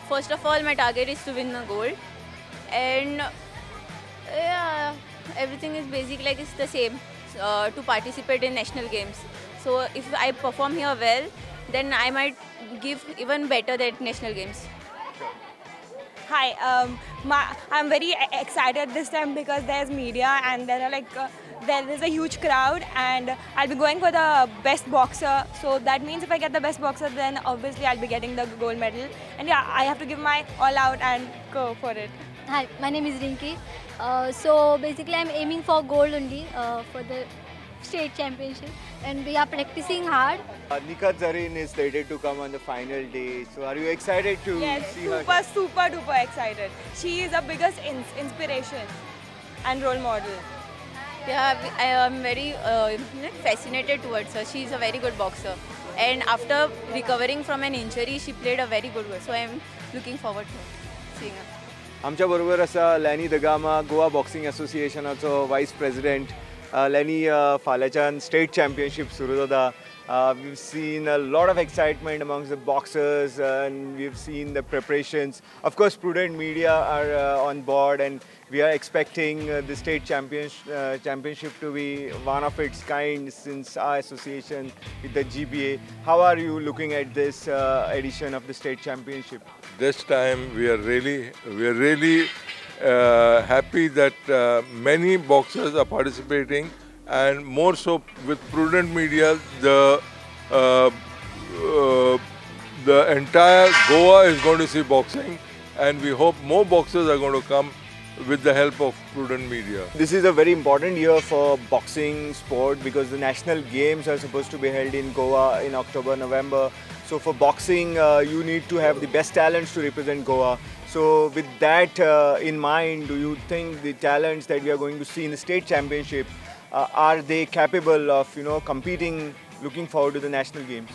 first of all, my target is to win the gold, and yeah, everything is basically like it's the same to participate in national games. So if I perform here well, then I might give even better at national games. Hi, I'm very excited this time because there's media and there is a huge crowd, and I'll be going for the best boxer. So that means if I get the best boxer, then obviously I'll be getting the gold medal. And yeah, I have to give my all out and go for it. Hi, my name is Rinki. So basically, I'm aiming for gold only for the state championship, and we are practicing hard. Nikat Zareen is slated to come on the final day. So are you excited to Yes, see her? super duper excited. She is the biggest inspiration and role model. Yeah, I am very fascinated towards her. She is a very good boxer, and after recovering from an injury, she played a very good role. So I am looking forward to seeing her. आमच्या बरोबर आसा Lenny Dagama Goa boxing असोसिएशनाचो vice president Lenny फाल्यांच्यान state championship सुरू जाता we've seen a lot of excitement amongst the boxers and we've seen the preparations. Of course, prudent media are on board and we are expecting the state championship to be one of its kind since our association with the GBA. How are you looking at this edition of the state championship? This time we are really happy that many boxers are participating, and more so with prudent media, the entire Goa is going to see boxing, and we hope more boxers are going to come with the help of prudent media. This is a very important year for boxing sport because the national games are supposed to be held in Goa in October, November. So for boxing, you need to have the best talents to represent Goa. So with that in mind, do you think the talents that we are going to see in the state championship, are they capable of competing, looking forward to the national games?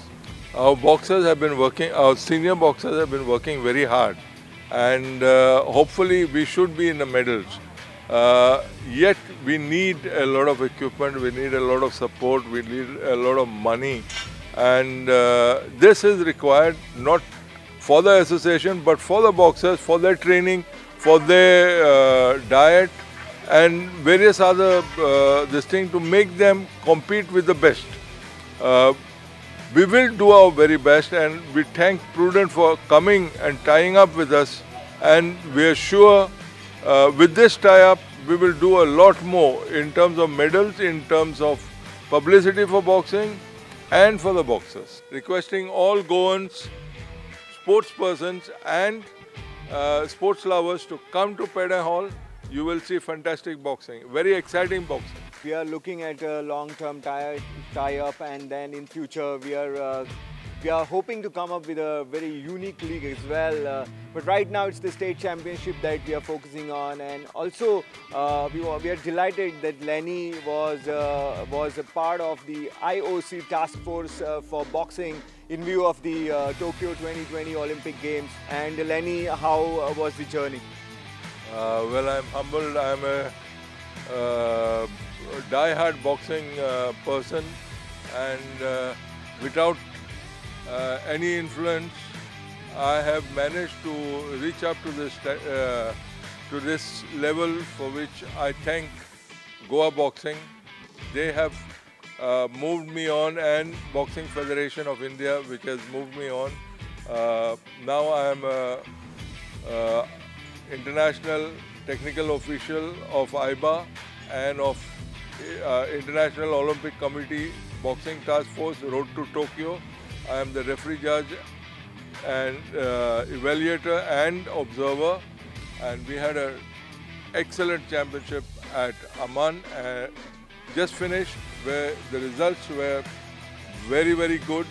Our boxers have been working, our senior boxers have been working very hard, and hopefully we should be in the medals. Yet we need a lot of equipment, we need a lot of support, we need a lot of money, and this is required not for the association but for the boxers, for their training, for their diet and various other this thing to make them compete with the best. We will do our very best, and we thank Prudent for coming and tying up with us, and we are sure with this tie-up we will do a lot more in terms of medals, in terms of publicity for boxing and for the boxers. Requesting all Goans, sports persons and sports lovers to come to Peda Hall. You will see fantastic boxing, very exciting boxing. We are looking at a long-term tie-up, and then in future we are hoping to come up with a very unique league as well. But right now it's the state championship that we are focusing on, and also we are delighted that Lenny was a part of the IOC task force for boxing in view of the Tokyo 2020 Olympic Games. And Lenny, how was the journey? Well, I'm humbled. I'm a die-hard boxing person, and without any influence, I have managed to reach up to this level, for which I thank Goa Boxing. They have moved me on, and Boxing Federation of India, which has moved me on. Now I am a international technical official of IBA and of International Olympic Committee Boxing Task Force Road to Tokyo. I am the referee judge and evaluator and observer, and we had an excellent championship at Amman just finished, where the results were very good.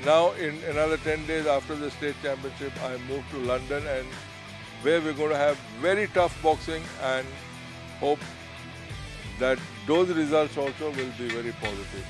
Now in another 10 days after the state championship, I moved to London, and where we're going to have very tough boxing, and hope that those results also will be very positive.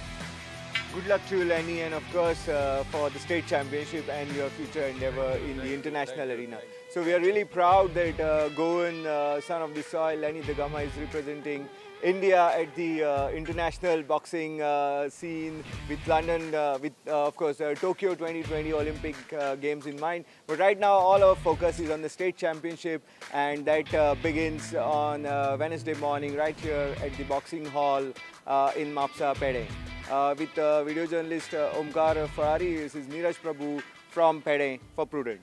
Good luck to you, Lenny, and of course for the state championship and your future endeavour in the international arena. So we are really proud that Goan, son of the soil, Lenny Dagama is representing India at the international boxing scene with London, with of course Tokyo 2020 Olympic Games in mind. But right now all our focus is on the state championship, and that begins on Wednesday morning right here at the boxing hall in Mapsa, Pede. With video journalist Omkar Farari, this is Neeraj Prabhu from Pede for Prudent.